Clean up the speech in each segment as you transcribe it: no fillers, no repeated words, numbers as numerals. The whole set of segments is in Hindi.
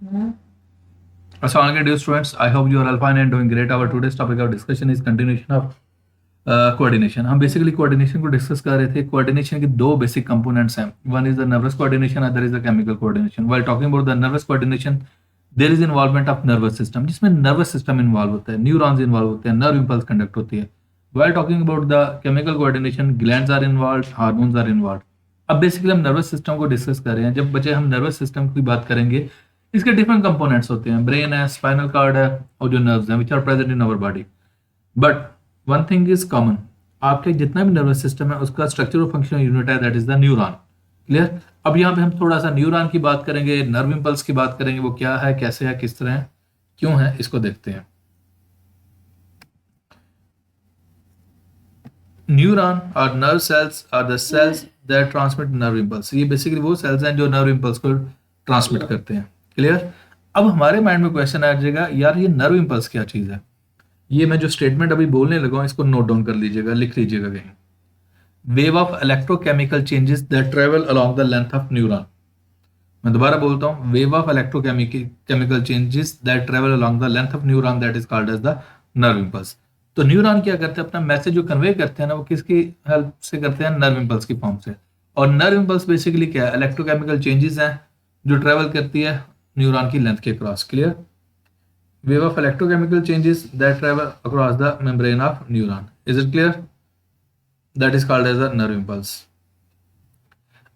Assalamualaikum dear students. I hope you are all fine and doing great. Our today's topic of discussion is continuation of coordination. हम बेसिकली कोऑर्डिनेशन को डिस्कस कर रहे थे. कोऑर्डिनेशन के दो बेसिक कंपोनेंट्स हैं. One is the nervous coordination, other is the chemical coordination. While talking about the nervous coordination, there is involvement of nervous system, जिसमें नर्वस सिस्टम इन्वॉल्व होता है, न्यूरॉन्स इन्वॉल्व होते हैं, नर्व इंपल्स कंडक्ट होती है. While talking about the chemical coordination, glands are involve, hormones are involve. अब बेसिकली हम नर्वस सिस्टम को डिस्कस कर रहे हैं. जब बच्चे हम नर्वस सिस्टम की बात करेंगे, इसके डिफरेंट कंपोनेंट्स होते हैं. ब्रेन है, स्पाइनल कार्ड है, और जो नर्व्स हैं which are present in our body. But one thing is common, आपके जितना भी नर्वस सिस्टम है उसका स्ट्रक्चर और फंक्शनल यूनिट है, that is the neuron. Clear. अब यहाँ पे हम थोड़ा सा न्यूरॉन की बात करेंगे, नर्व इंपल्स की बात करेंगे, वो क्या है, कैसे है, किस तरह है, क्यों है, इसको देखते हैं. न्यूरॉन और nerve cells are the cells that transmit nerve impulse. ये बेसिकली वो सेल्स हैं जो नर्व इंपल्स को ट्रांसमिट करते हैं. क्लियर. अब हमारे माइंड में क्वेश्चन आ जाएगा, यार ये नर्व इंपल्स क्या चीज है. ये मैं जो स्टेटमेंट अभी बोलने लगा हूं इसको नोट डाउन कर लीजिएगा, लिख लीजिएगा कहीं. Wave of electrochemical changes that travel along the length of neuron. मैं दोबारा बोलता हूं, wave of electrochemical changes that travel along the length of neuron, that is called as the nerve impulse. तो न्यूरॉन क्या करते हैं, अपना मैसेज जो कन्वे करते हैं ना, वो किसकी हेल्प से करते हैं, नर्व इंपल्स की फॉर्म से. और नर्व इंपल्स बेसिकली क्या है, इलेक्ट्रोकेमिकल चेंजेस हैं जो ट्रेवल करती है न्यूरॉन की लेंथ के cross. Clear. Wave of electrochemical changes that travel across the membrane of neuron. Is it clear. That is called as a nerve impulse.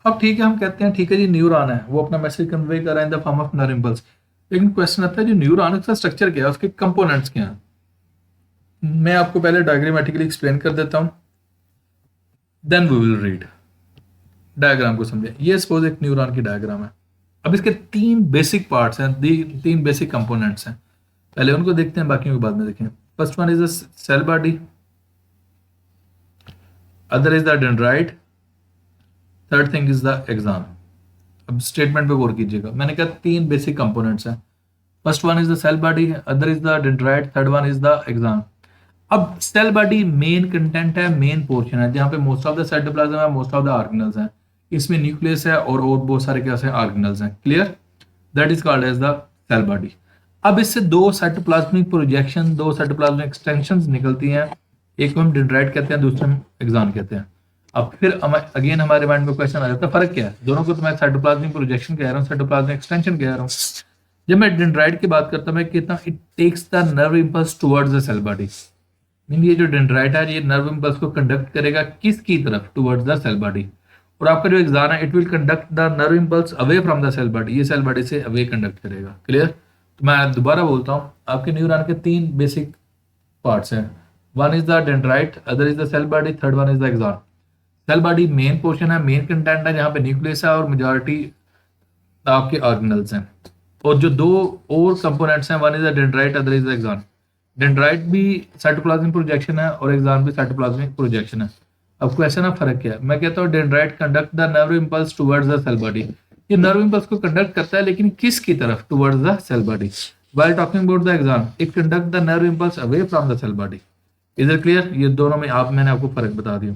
अब ठीक है, हम कहते हैं ठीक है जी, न्यूरॉन है, वो अपना मैसेज कन्वे कर रहा है in the form of nerve impulse. लेकिन क्वेश्चन आता है, जो न्यूरॉन का स्ट्रक्चर क्या है, उसके कंपोनेंट्स क्या हैं. मैं आपको पहले डायग्रामेटिकली एक्सप्लेन कर देता हूं, then we will read. Diagram को समझे. ये सपोज एक न्यूरॉन की डायग्राम है. अब इसके तीन बेसिक पार्ट्स हैं, तीन बेसिक कंपोनेंट्स हैं. पहले उनको देखते हैं, बाकी को बाद में देखें. First one is the cell body, other is the dendrite, third thing is the axon. अब स्टेटमेंट पे गौर कीजिएगा. मैंने कहा तीन बेसिक कंपोनेंट्स हैं. First one is the cell body, other is the dendrite, third one is the axon. अब सेल बॉडी मेन कंटेंट है, मेन पोर्शन है, जहां पे मोस्ट ऑफ द साइटोप्लाज्म है, मोस्ट ऑफ द ऑर्गेनल्स हैं. इसमें न्यूक्लियस है और बहुत सारे क्या है, ऑर्गेनल्स हैं. Clear. That is called as the cell body. अब इससे दो साइटोप्लाज्मिक प्रोजेक्शन, दो साइटोप्लाज्मिक एक्सटेंशंस निकलती हैं. एक को हम डेंड्राइट कहते हैं, दूसरे हम एक्सॉन कहते हैं. अब फिर अगेन हमारे माइंड में क्वेश्चन आ जाता है, फर्क क्या है दोनों को. तो मैं साइटोप्लाज्मिक प्रोजेक्शन कह रहा हूँ, साइटोप्लाज्मिक एक्सटेंशन कह रहा हूँ. जब मैं डेंड्राइट की बात करता हूँ, मैं कहता हूँ it takes the nerve impulse towards the cell body. Mean ये जो डेंड्राइट है, ये नर्व इंपल्स को कंडक्ट करेगा किसकी तरफ, टुवर्ड्स द सेल बॉडी. और आपका जो एक्सॉन है, it will conduct the nerve impulse away from the cell body. ये सेल बॉडी से अवे कंडक्ट करेगा. क्लियर. तो मैं दोबारा बोलता हूँ, आपके न्यूरॉन के तीन बेसिक पार्ट्स हैं. One is the dendrite, other is the cell body, third one is the axon. Cell body main portion है, मेन कंटेंट है, जहाँ पे न्यूक्लियस है और मेजॉरिटी आपके ऑर्गेनल्स हैं. और जो दो और कंपोनेंट्स हैं, one is the dendrite, other is the axon. Dendrite भी साइटोप्लाज्मिक प्रोजेक्शन है और एक्सॉन भी साइटोप्लाज्मिक प्रोजेक्शन है. अब क्वेश्चन है फर्क क्या है. मैं कहता हूँ dendrite conduct the nerve impulse towards the cell body. ये नर्व इंपल्स को कंडक्ट करता है, लेकिन किसकी तरफ, towards the cell body. While talking about the axon, it conduct the nerve impulse away from the cell body. Is it clear. ये दोनों में मैंने आपको फर्क बता दिया.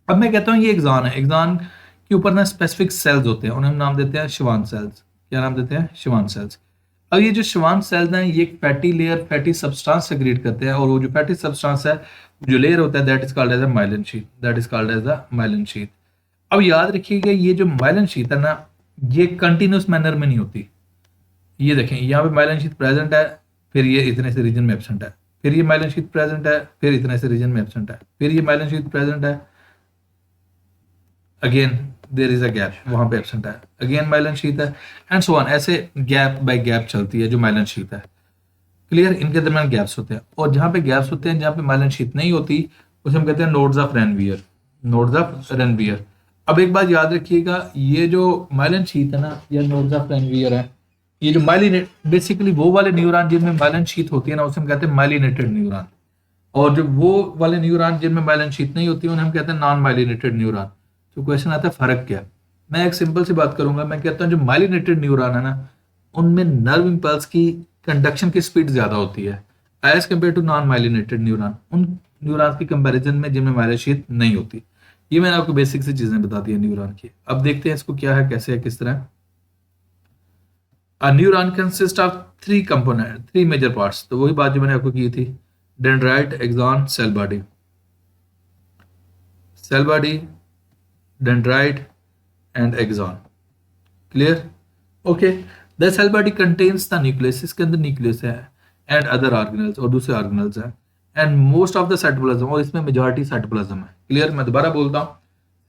अब मैं कहता हूँ ये एक्सॉन है. एक्सॉन के ऊपर ना स्पेसिफिक सेल्स होते हैं, उन्हें हम नाम देते हैं शिवान सेल्स. क्या नाम देते हैं, शिवान सेल्स. अब ये जो शिवान सेल्स हैं, ये एक fatty layer, fatty substance secrete करते हैं, और वो जो फैटी सब्सटेंस है, जो लेयर होता है, that is called as a myelin sheath. That is called as a myelin sheath. अब याद रखिएगा, ये जो माइलिन शीथ है ना, ये कंटिन्यूस मैनर में नहीं होती. ये देखें, यहाँ पे माइलिन शीथ प्रेजेंट है, फिर ये इतने से रीजन में एब्सेंट है, फिर ये माइलिन शीथ प्रेजेंट है, फिर इतने से रीजन में एब्सेंट है, फिर ये माइलिन शीथ प्रेजेंट है, again there is a gap, वहां पे एब्सेंट है, अगेन माइलिन शीथ है, एंड सो ऑन. ऐसे गैप बाय गैप चलती है जो माइलिन शीथ है. क्लियर. इनके दरमियान गैप्स होते हैं, और जहां पे गैप्स होते हैं, जहां पे माइलिन शीथ नहीं होती, उसे हम कहते हैं nodes of Ranvier. Nodes of Ranvier. अब एक बात याद रखिएगा, ये जो माइलिन शीथ है ना, या नोड्स ऑफ रेनवियर है, ये जो माइलिनेट, बेसिकली वो वाले न्यूरॉन जिनमें माइलिन शीथ होती है ना, उसे हम कहते हैं माइलिनेटेड न्यूरॉन. और जो वो वाले न्यूरॉन जिनमें माइलिन शीथ नहीं होती, उन्हें हम कहते हैं नॉन माइलिनेटेड न्यूरॉन. तो क्वेश्चन आता है फर्क क्या. मैं एक सिंपल सी बात करूंगा. मैं कहता हूँ जो माइलिनेटेड न्यूरॉन है ना, उनमें नर्व इंपल्स की कंडक्शन की स्पीड ज्यादा होती है as compare to non myelinated neuron, उन न्यूरॉन्स की कंपैरिजन में जिनमें माइलिन शीथ नहीं होती. ये मैंने आपको बेसिक सी चीजें बता दी है न्यूरॉन की. अब देखते हैं इसको क्या है, कैसे है, किस तरह. A neuron consist of three component, three major parts, तो वही बात जो मैंने आपको की थी, dendrite, axon, cell body, cell body, dendrite and axon. Clear? Okay. The cell body contains the nucleus, इसके अंदर न्यूक्लियस है, एंड अदर ऑर्गेनल्स, और दूसरे ऑर्गेनल्स हैं, and most of the cytoplasm, और इसमें मेजॉरिटी साइटोप्लाज्म है। क्लियर? मैं दोबारा बोलता हूँ,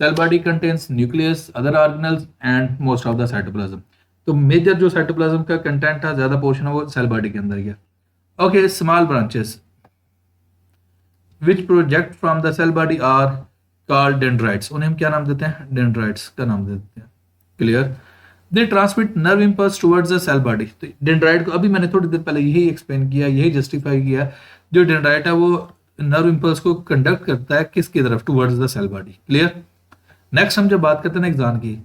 cell body contains nucleus, other organelles and most of the cytoplasm. तो मेजर जो साइटोप्लाज्म का कंटेंट था, ज्यादा पोर्शन है, वो सेल बॉडी के अंदर गया। Okay. Small branches which project from the cell body are called dendrites, उन्हें हम क्या नाम देते हैं? डेंड्राइट्स का नाम देते हैं। Clear? They transmit nerve impulse towards the cell body. तो डेंड्राइट को अभी मैंने थोड़ी देर पहले यही एक्सप्लेन किया, यही जस्टिफाई किया, जो डेंड्राइट है वो नर्व इम्पल्स को कंडक्ट करता है किसकी तरफ? Towards the cell body. Clear? Next हम जब बात करते हैं एक्सॉन की,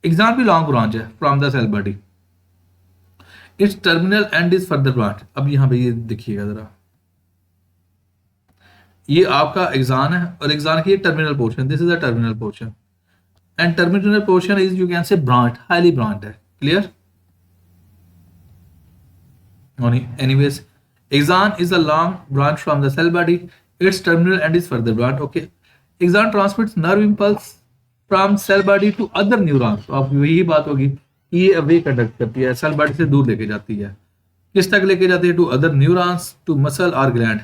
एक्सॉन भी लॉन्ग ब्रांच है from the cell body, its terminal end is further branch. अब यहाँ पे ये देखिएगा जरा, ये आपका एक्सॉन है, और एक्सॉन की terminal portion, this is a terminal portion, and terminal portion is you can say branch, highly branch है। Clear? Anyways, axon is a long branch from the cell body. Its terminal end is further branch. Okay. Axon transmits nerve impulse from cell body to other neurons. तो अब यही बात होगी कि ये अवे कंडक्ट करती है, सेल बॉडी से दूर लेके जाती है, किस तक लेके जाती है? To other neurons, to muscle और ग्लैंड।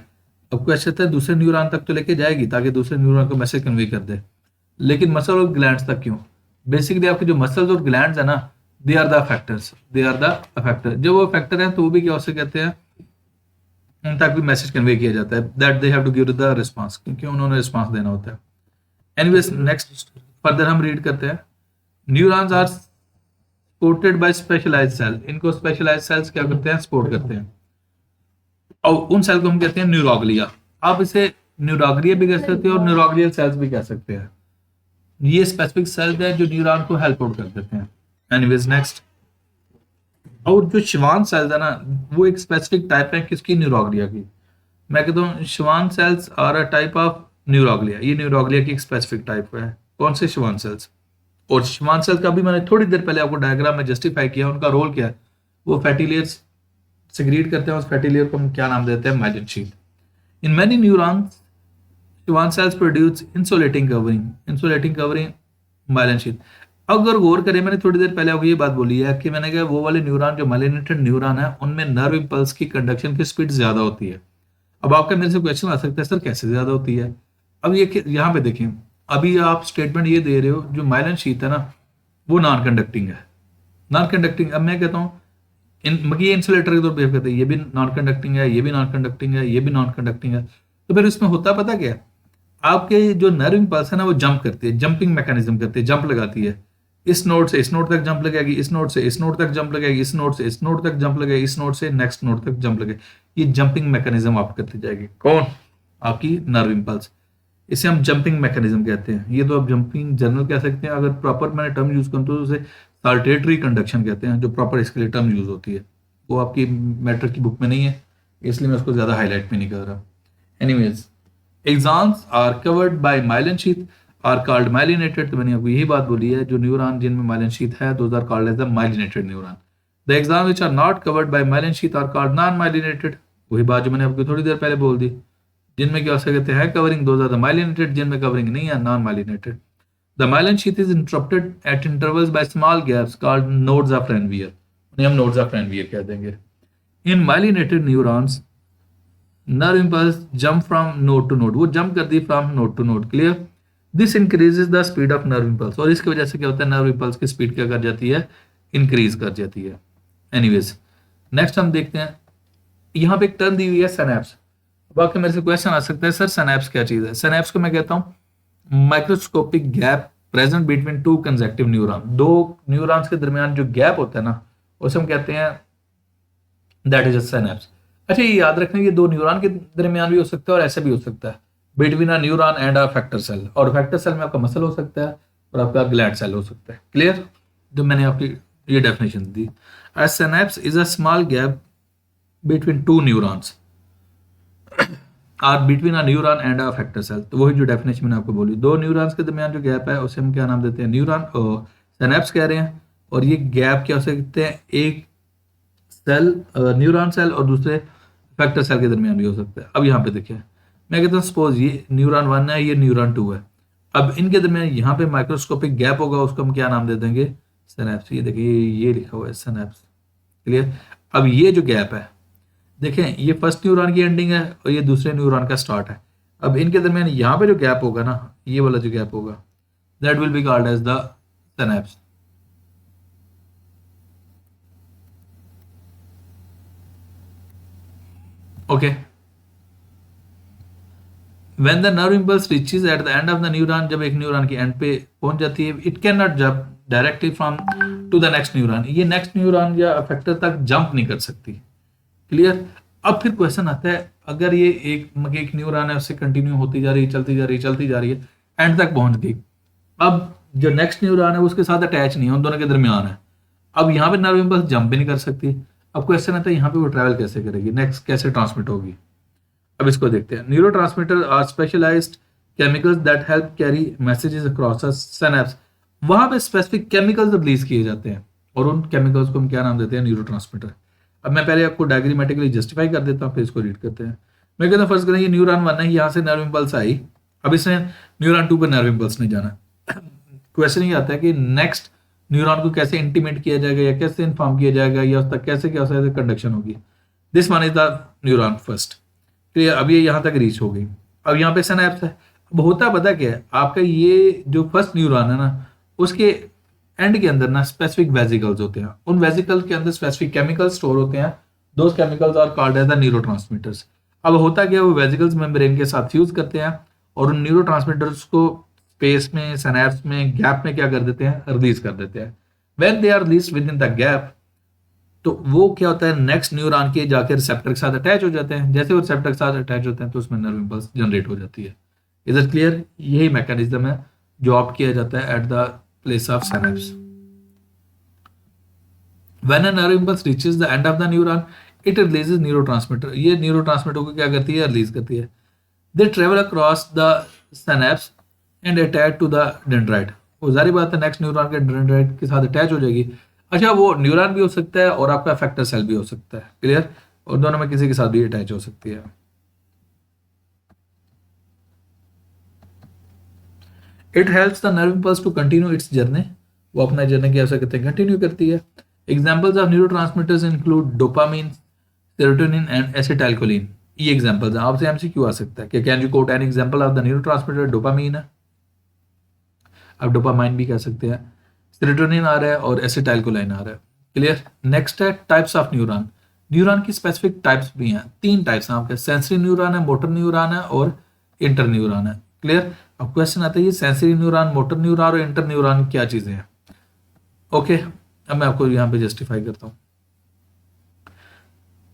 अब क्वेश्चन है दूसरे न्यूरॉन तक तो लेके जाएगी ताकि दूसरे न्यूरॉन को मैसेज कन्वे कर दे, लेकिन मसल और ग्लैंड्स तक क्यों? बेसिकली आपके जो मसल्स और ग्लैंड्स है ना, they are the factors, they are the effector. जो वो फैक्टर हैं तो वो भी क्या से कहते हैं, उन तक भी मैसेज कन्वे किया जाता है, that they have to give the response, क्योंकि उन्होंने रिस्पांस देना होता है। एनीवेज, नेक्स्ट फर्दर हम रीड करते हैं, neurons are supported by specialized cell. इनको स्पेशलाइज्ड सेल्स क्या करते हैं? सपोर्ट करते हैं, और उन सेल को हम कहते हैं न्यूरोग्लिया। आप इसे न्यूरोग्लिया भी कह सकते हो और न्यूरोग्लियल सेल्स भी कह सकते हैं। ये स्पेसिफिक सेल्स हैं जो न्यूरॉन को हेल्प आउट कर देते हैं। एनीवेज, नेक्स्ट, और जो श्वान सेल्स है ना, वो एक स्पेसिफिक टाइप है किसकी? न्यूरोग्लिया की। मैं कहता हूँ Schwann cells are a type of neuroglia, ये न्यूरोग्लिया की एक स्पेसिफिक टाइप है। कौन से श्वान सेल्स? और श्वान सेल्स का भी मैंने थोड़ी देर पहले आपको डायग्राम में जस्टिफाई किया, उनका रोल क्या है? वो फैटी लेयर्स सिक्रीट करते हैं, उस फैटी लेयर को हम क्या नाम देते हैं? Myelin sheath. In many neurons Schwann cells produce insulating covering myelin sheath. अगर गौर करें, मैंने थोड़ी देर पहले आपको ये बात बोली है कि मैंने कहा वो वाले न्यूरॉन जो माइलिनेटेड न्यूरॉन है, उनमें नर्व इम्पल्स की कंडक्शन की स्पीड ज्यादा होती है। अब आपका मेरे से क्वेश्चन आ सकता है, सर कैसे ज्यादा होती है? अब ये यहाँ पे देखें, अभी आप स्टेटमेंट ये दे रहे हो, जो माइलिन शीट है ना, वो नॉन कंडक्टिंग है, नॉन कंडक्टिंग। अब मैं कहता हूँ ये इंसुलेटर के तौर पर बिहेव करते हैं, ये भी नॉन कंडक्टिंग है, ये भी नॉन कंडक्टिंग है, ये भी नॉन कंडक्टिंग है। तो फिर इसमें होता पता क्या है? आपके जो नर्व इम्पल्स है ना, वो जंप करती है, जंपिंग मैकेनिज्म करती है, जंप लगाती है। इस नोड से इस नोड तक जंप लगेगी, इस नोड से इस नोड तक जंप लगेगी, इस नोड से इस नोड तक जंप लगेगी, इस नोड से नेक्स्ट नोड तक जंप लगेगी। ये जंपिंग मैकेनिज्म आप करती जाएगी। कौन? आपकी नर्व इम्पल्स। इसे हम जंपिंग मैकेनिज्म कहते हैं। ये तो आप जंपिंग जनरल कह सकते हैं, अगर प्रॉपर मैंने टर्म यूज करूँ तो उसे साल्टेटरी कंडक्शन कहते हैं, जो प्रॉपर इसके लिए टर्म यूज होती है। वो आपकी मैटर की बुक में नहीं है, इसलिए मैं उसको ज्यादा हाईलाइट भी नहीं कर रहा। Anyways, axons are covered by myelin sheath are called myelinated. तो मैंने आपको यही बात बोली है, जो न्यूरॉन जिनमें माइलिन शीथ है, those are called as the myelinated neuron. The axon which are not covered by myelin sheath are called non myelinated. वही बात जो मैंने आपको थोड़ी देर पहले बोल दी, जिनमें क्या हो सकते हैं covering, those are the myelinated, जिनमें कवरिंग नहीं है, non myelinated. The myelin sheath is interrupted at intervals by small gaps called nodes of Ranvier. उन्हें हम नोड्स ऑफ रेनवियर कह देंगे। In myelinated neurons nerve impulse jump from node to node, वो जंप करती है from node to node. Clear? This increases the speed of nerve impulse, और इसकी वजह से क्या होता है? नर्व इम्पल्स की स्पीड क्या कर जाती है? इंक्रीज कर जाती है। एनीवेज, नेक्स्ट हम देखते हैं, यहाँ पे एक टर्म दी हुई है सिनैप्स। बाकी मेरे से क्वेश्चन आ सकता है, सर सिनैप्स क्या चीज है? सिनैप्स को मैं कहता हूँ microscopic gap present between two consecutive neuron. दो न्यूरॉन्स के दरमियान जो गैप होता है ना, उसे हम कहते हैं दैट इज अ सिनैप्स। अच्छा, ये याद रखना, ये दो न्यूरॉन के दरमियान भी हो सकता है और ऐसे भी हो सकता है, between a neuron and a factor cell. और फैक्टर सेल में आपका मसल हो सकता है और आपका ग्लैंड सेल हो सकता है। क्लियर? जो मैंने आपकी ये डेफिनेशन दी, a synapse is a small gap between two neurons और between a neuron and a factor cell. तो वही जो डेफिनेशन मैंने आपको बोली, दो न्यूरॉन्स के दरमियान जो गैप है उसे हम क्या नाम देते हैं? न्यूरॉन और सिनैप्स कह रहे हैं। और ये गैप क्या हो सकते हैं? एक सेल, न्यूरॉन सेल और दूसरे इफेक्टर सेल के दरमियान भी हो सकता है। अब यहाँ पे देखिए, मैं कहता हूँ सपोज ये न्यूरॉन 1 है, ये न्यूरॉन 2 है। अब इनके दरमियान यहाँ पे माइक्रोस्कोपिक गैप होगा, उसको हम क्या नाम दे देंगे? सिनेप्स। ये देखिए ये लिखा हुआ है सिनेप्स। क्लियर? अब ये जो गैप है, देखें ये फर्स्ट न्यूरॉन की एंडिंग है और ये दूसरे न्यूरॉन का स्टार्ट है। अब इनके दरमियान यहाँ पे जो गैप होगा ना, ये वाला जो गैप होगा, that will be called as the synapse. Okay, when the nerve impulse reaches at the end of the neuron, जब एक न्यूरॉन की एंड पे पहुंच जाती है, it can not jump directly from to the next neuron. ये नेक्स्ट न्यूरॉन या अफेक्टर तक जंप नहीं कर सकती। क्लियर? अब फिर क्वेश्चन आता है, अगर ये एक न्यूरॉन है, उससे कंटिन्यू होती जा रही है, चलती जा रही है, चलती जा रही है, एंड तक पहुंच गई। अब जो नेक्स्ट न्यूरॉन है उसके साथ अटैच नहीं है, उन दोनों के दरमियान है। अब यहाँ पे नर्व इम्पल्स जंप भी नहीं कर सकती। अब क्वेश्चन आता है यहाँ पे वो ट्रैवल कैसे करेगी, नेक्स्ट कैसे ट्रांसमिट होगी? अब इसको देखते हैं। Neurotransmitter are specialized chemicals that help carry messages across the synapse. वहां पे स्पेसिफिक केमिकल्स रिलीज किए जाते हैं और उन केमिकल्स को हम क्या नाम देते हैं? Neuro transmitter. अब मैं पहले आपको डायग्रामेटिकली जस्टिफाई कर देता हूँ, फिर इसको रीड करते हैं। मैं कहता हूँ फर्स्ट करें, ये न्यूरॉन 1 है, यहाँ से नर्व इम्पल्स आई। अब इसने न्यूरॉन 2 पर नर्व इम्पल्स नहीं जाना। क्वेश्चन ये आता है कि नेक्स्ट न्यूरॉन को कैसे इंटीमेट किया जाएगा या कैसे इन्फॉर्म किया जाएगा या उस तक कैसे क्या कंडक्शन होगी। This one is the neuron first. Clear? अब ये यहाँ तक रीच हो गई। अब यहाँ पे सिनेप्स है। अब होता पता क्या है आपका, ये जो फर्स्ट न्यूरॉन है ना, उसके एंड के अंदर ना स्पेसिफिक वेसिकल्स होते हैं। उन वेसिकल्स के अंदर स्पेसिफिक केमिकल्स स्टोर होते हैं। Those chemicals are called as the neurotransmitters. अब होता क्या, वो वेसिकल्स मेम्ब्रेन के साथ फ्यूज करते हैं और उन न्यूरोट्रांसमीटर्स को स्पेस में, सिनेप्स में, गैप में क्या कर देते हैं? रिलीज कर देते हैं। When they are released within the gap, तो वो क्या होता है, नेक्स्ट न्यूरॉन के जाकर रिसेप्टर के साथ अटैच हो जाते हैं। जैसे वो रिसेप्टर के साथ अटैच होते हैं तो उसमें नर्व इम्पल्स जनरेट हो जाती है। Is it clear? यही मैकेनिज्म है जो ऑप्ट किया जाता है at the place of synapse. When a nerve impulse reaches the end of the neuron, it releases neurotransmitter. ये न्यूरोट्रांसमीटर को क्या करती है? रिलीज करती है। They travel across the synapse and attach to the dendrite. वो जारी बात है नेक्स्ट न्यूरॉन के डेंड्राइट के साथ अटैच हो जाएगी। अच्छा, वो न्यूरॉन भी हो सकता है और आपका इफेक्टर सेल भी हो सकता है। क्लियर? और दोनों में किसी के साथ भी अटैच हो सकती है। It helps the nerve impulse to continue its journey. वो अपना जर्नी कैसे कहते हैं? कंटिन्यू करती है। Examples of neurotransmitters include dopamine, serotonin and acetylcholine. ये एग्जाम्पल्स हैं। आपसे एमसीक्यू आ सकता है कि can you quote an example of the neurotransmitter? Dopamine है, आप डोपामाइन भी कह सकते हैं। सेरोटोनिन आ रहा है और एसिटाइलकोलाइन आ रहा है। क्लियर? नेक्स्ट है टाइप्स ऑफ न्यूरॉन। न्यूरॉन की स्पेसिफिक टाइप्स भी हैं। 3 टाइप्स हैं आपके, सेंसरी न्यूरॉन है, मोटर न्यूरॉन है और इंटर न्यूरॉन है। क्लियर? अब क्वेश्चन आता है ये सेंसरी न्यूरॉन, मोटर न्यूरॉन और इंटर न्यूरॉन क्या चीजें हैं? ओके, अब मैं आपको यहाँ पे जस्टिफाई करता हूँ।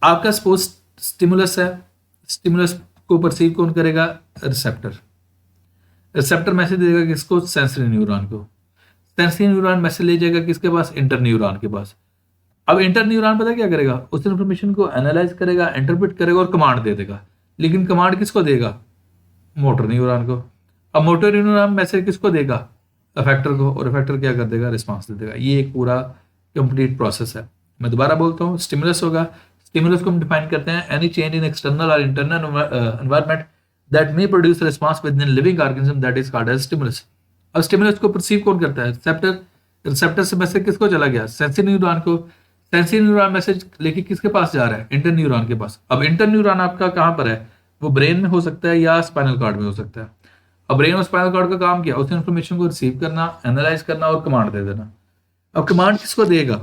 आपका सपोज स्टिमुलस है, स्टिमुलस को परसीव कौन करेगा? रिसेप्टर। रिसेप्टर मैसेज देगा किसको? सेंसरी न्यूरॉन को। सेंसरी न्यूरॉन मैसेज ले जाएगा किसके पास? इंटर न्यूरॉन के पास। अब इंटर न्यूरॉन पता क्या करेगा? उस इन्फॉर्मेशन को एनालाइज करेगा, इंटरप्रेट करेगा और कमांड दे देगा। लेकिन कमांड किसको देगा? मोटर न्यूरॉन को। अब मोटर न्यूरॉन मैसेज किसको देगा? अफेक्टर को, और अफेक्टर क्या कर देगा? रिस्पॉन्स दे देगा। ये एक पूरा कंप्लीट प्रोसेस है। मैं दोबारा बोलता हूँ, स्टिमुलस होगा। स्टिमुलस को हम डिफाइन करते हैं एनी चेंज इन एक्सटर्नल और internal environment that may produce response within living organism that is called as stimulus. अब स्टिमुलस को परसीव कौन करता है? रिसेप्टर। रिसेप्टर से मैसेज किसको चला गया? सेंसरी न्यूरॉन को। सेंसरी न्यूरॉन मैसेज लेके किसके पास जा रहा है? इंटर न्यूरॉन के पास। अब इंटर न्यूरॉन आपका कहाँ पर है? वो ब्रेन में हो सकता है या स्पाइनल कॉर्ड में हो सकता है। अब ब्रेन और स्पाइनल कॉर्ड का काम क्या? उस इन्फॉर्मेशन को रिसीव करना, एनालाइज करना और कमांड दे देना। अब कमांड किसको देगा?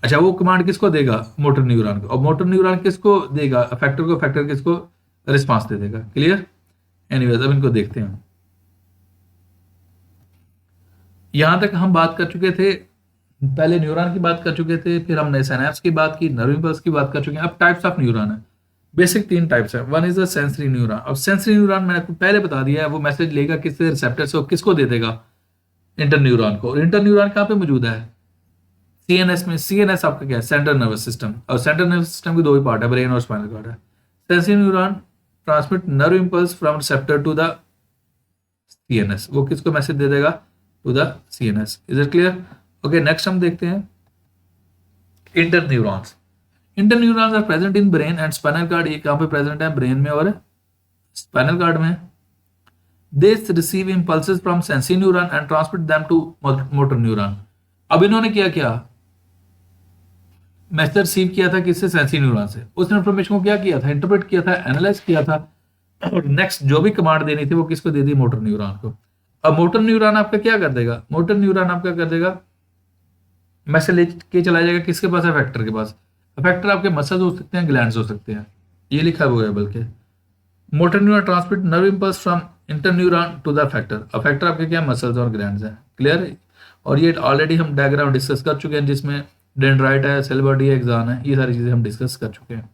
अच्छा, वो कमांड किसको देगा? मोटर न्यूरॉन को। और मोटर न्यूरॉन किसको देगा? अफेक्टर को। अफेक्टर किसको? रिस्पांस दे देगा। क्लियर? एनीवेज, अब इनको देखते हैं। यहां तक हम बात कर चुके थे, पहले न्यूरॉन की बात कर चुके थे, फिर हमने सिनेप्स की बात की, नर्व इम्पल्स की बात कर चुके हैं। अब टाइप्स ऑफ न्यूरॉन है। बेसिक 3 टाइप्स है। One is the sensory neuron. अब सेंसरी न्यूरॉन मैंने आपको पहले बता दिया है, वो मैसेज लेगा किससे? रिसेप्टर से। किसको दे देगा? इंटर न्यूरॉन को। इंटर न्यूरॉन कहाँ पे मौजूद है? सीएनएस में। सीएनएस आपका क्या है? Central nervous system. और सेंट्रल नर्वस सिस्टम के 2 ही पार्ट है, ब्रेन और स्पाइनल कॉर्ड है। Sensory neuron transmit nerve impulse from receptor to the CNS. वो किसको मैसेज दे देगा? To the CNS. Is it clear? Okay, next हम देखते हैं interneurons, interneurons are present in brain and spinal cord, ये कहाँ पे प्रेजेंट है, ब्रेन में और स्पाइनल कार्ड में। They receive impulses from sensory neuron and transmit them to motor neuron. अब इन्होंने क्या किया, मैसेज रिसीव किया था किससे, सेंसरी न्यूरॉन से, उस इन्फॉर्मेशन को क्या किया था, इंटरप्रेट किया था, एनालाइज किया था, और नेक्स्ट जो भी कमांड देनी थी वो किसको दे दी, मोटर न्यूरॉन को। अब मोटर न्यूरॉन आपका क्या कर देगा, मोटर न्यूरॉन आपका कर देगा, मैसेज लेके चला जाएगा किसके पास, अफेक्टर के पास। अफेक्टर आपके मसल्स हो सकते हैं, ग्लैंड्स हो सकते हैं, ये लिखा हुआ है बल्कि। Motor neuron transmit nerve impulse from interneuron to the effector, effector आपके क्या, मसल्स और ग्लैंड्स हैं, क्लियर है। और ये ऑलरेडी हम डायग्राम डिस्कस कर चुके हैं, जिसमें डेंड्राइट है, सेल बॉडी है, एक्सॉन है, ये सारी चीजें हम डिस्कस कर चुके हैं।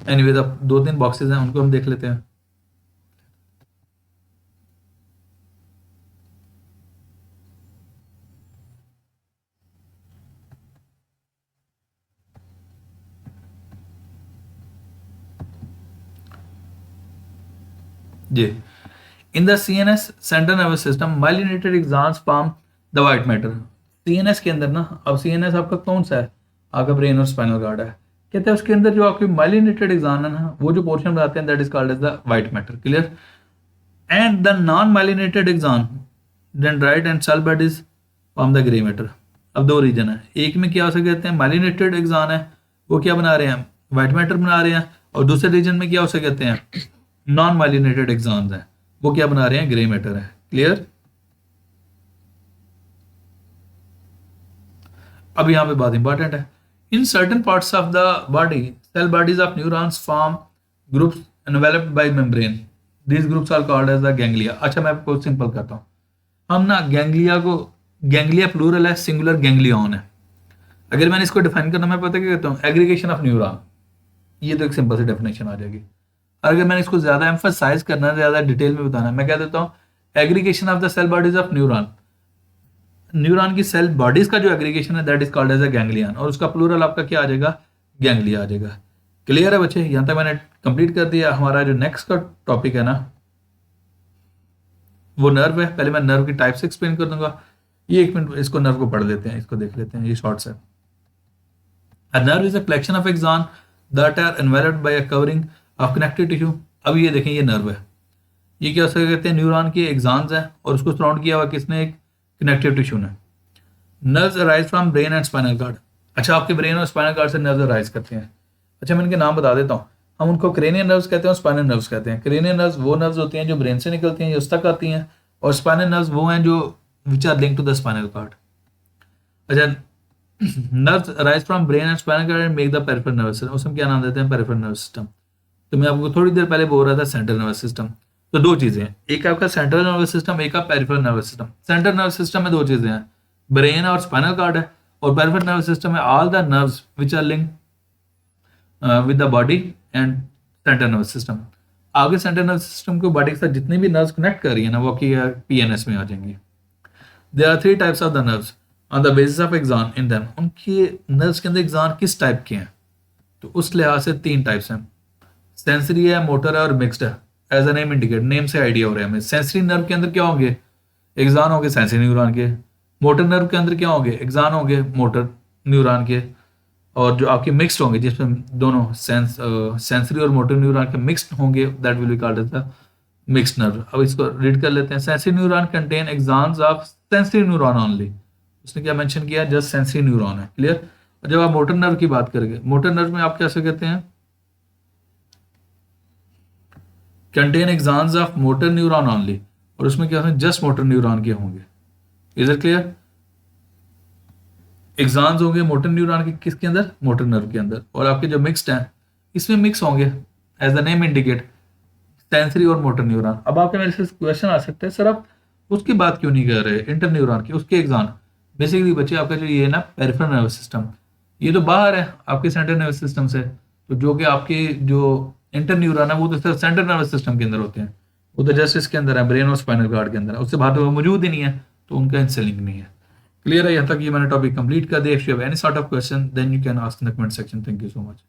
एनीवेज अब 2-3 बॉक्सेस हैं, उनको हम देख लेते हैं। जी, in the CNS central nervous system myelinated axons form the white matter. CNS के अंदर ना, अब CNS आपका कौन सा है, आपका ब्रेन और स्पाइनल कार्ड है, कहते हैं उसके अंदर जो आपकी माइलिनेटेड एक्सॉन है ना, वो जो पोर्शन बनाते हैं that is called as the white matter, clear. And the non myelinated axon dendrite and cell bodies form the grey matter. अब 2 रीजन है, एक में क्या हो सकते हैं, माइलिनेटेड एक्सॉन है, वो क्या बना रहे हैं, व्हाइट मैटर बना रहे हैं, और दूसरे रीजन में क्या हो सकते हैं, नॉन माइलिनेटेड एक्सॉन्स हैं, वो क्या बना रहे हैं, ग्रे मैटर है, क्लियर। अब यहां पे बात इंपॉर्टेंट है, in certain parts of the body cell bodies of neurons form groups enveloped by membrane, these groups are called as the ganglia. अच्छा मैं आपको सिंपल करता हूँ, हम ना गैंग्लिया को, गैंग्लिया प्लूरल है, सिंगुलर गैंग्लियन है। अगर मैंने इसको डिफाइन करना, मैं पता क्या कहता हूँ, एग्रीगेशन ऑफ न्यूरॉन, ये तो एक सिंपल सी डेफिनेशन आ जाएगी। और अगर मैंने इसको ज्यादा एम्फसाइज करना है, ज्यादा डिटेल में बताना है, मैं कह देता हूँ aggregation of the cell bodies of neuron, neuron की सेल बॉडीज का जो एग्रीगेशन है that is called as a ganglion, और उसका प्लूरल आपका क्या आ जाएगा, गैंग्लिया आ जाएगा। क्लियर है बच्चे, यहां तक मैंने कंप्लीट कर दिया। हमारा जो नेक्स्ट का टॉपिक है ना, वो नर्व है। पहले मैं नर्व की टाइप से एक्सप्लेन कर दूंगा। ये 1 मिनट इसको नर्व को पढ़ लेते हैं, इसको देख लेते हैं, ये शॉर्ट्स है। A nerve is a collection of axons that are enveloped by a covering of connective tissue। अब ये देखें, ये नर्व है, ये क्या कहते हैं, न्यूरॉन के एक्सॉन्स है, और उसको सराउंड किया हुआ किसने, एक कनेक्टिव टिश्यू ने। Nerves arise from brain and spinal cord. अच्छा, आपके ब्रेन और स्पाइनल कार्ड से नर्व्स अराइज करते हैं। अच्छा, मैं इनके नाम बता देता हूँ। हम उनको क्रेनियल नर्व्स कहते हैं और स्पाइनल नर्व्स कहते हैं। क्रेनियल नर्व्स वो नर्व्स होती हैं जो ब्रेन से निकलती हैं, जो उस तक आती हैं, और स्पाइनल नर्व्स वो हैं जो which are link to the spinal cord. अच्छा, nerves arise from brain and spinal cord and make the peripheral nervous system, उसमें क्या नाम देते हैं, पेरिफेरल नर्वस सिस्टम। तो मैं आपको थोड़ी देर पहले बोल रहा था सेंट्रल नर्वस सिस्टम। तो 2 चीजें हैं, एक आपका सेंट्रल नर्वस सिस्टम, एक आप peripheral nervous system. Central nervous system में 2 चीजें हैं, ब्रेन और स्पाइनल कार्ड है, और पेरिफेरल नर्वस सिस्टम में all the nerves which are link with the body and central nervous system. आगे सेंट्रल नर्वस सिस्टम को बॉडी के साथ जितनी भी नर्व्स कनेक्ट कर रही है ना, वो आपकी PNS में आ जाएंगी। There are 3 types of the nerves on the basis of axon in them. उनके नर्व्स के अंदर एक्सॉन किस टाइप के हैं, तो उस लिहाज से 3 टाइप्स हैं, सेंसरी है, मोटर है और मिक्स्ड है। As a name indicate, name से आइडिया हो रहा है हमें। सेंसरी नर्व के अंदर क्या होंगे, एक्सॉन होंगे सेंसरी न्यूरॉन के। मोटर नर्व के अंदर क्या होंगे, एक्सॉन होंगे मोटर न्यूरॉन के। और जो आपके मिक्स्ड होंगे, जिसमें दोनों सेंसरी और मोटर न्यूरॉन के मिक्स्ड होंगे, that will be called as the mixed nerve. अब इसको रीड कर लेते हैं। Sensory neuron contain axons of sensory neuron only. उसने क्या मेंशन किया, जस्ट सेंसरी न्यूरॉन है, क्लियर। और जब आप मोटर नर्व की बात करेंगे, मोटर नर्व में आप कैसे कहते हैं, contain axons of motor neuron only, और उसमें क्या है, जस्ट मोटर न्यूरॉन के होंगे। इज इट क्लियर, एक्सॉन्स होंगे मोटर न्यूरॉन के किसके अंदर, मोटर नर्व के अंदर। और आपके जो मिक्स्ड हैं, इसमें मिक्स होंगे, as the name indicate, sensory और मोटर न्यूरॉन। अब आपके मेरे से क्वेश्चन आ सकते हैं, सर आप उसकी बात क्यों नहीं कर रहे, इंटर न्यूरॉन की, उसके एक्सॉन। बेसिकली बच्चे, आपका जो ये है ना पेरिफेरल नर्वस सिस्टम, ये तो बाहर है आपके सेंट्रल नर्वस सिस्टम से। तो जो कि आपके जो इंटर न्यूरॉन है, वो तो सिर्फ सेंट्रल नर्वस सिस्टम के अंदर होते हैं, वो तो जस्ट इसके अंदर है, ब्रेन और स्पाइनल कार्ड के अंदर है, उससे बाहर तो वो मौजूद ही नहीं है, तो उनका इनसे लिंक नहीं है। क्लियर है, यहाँ तक ये मैंने टॉपिक कंप्लीट कर दिया। If you have any sort of question then you can ask in the comment section. Thank you so much.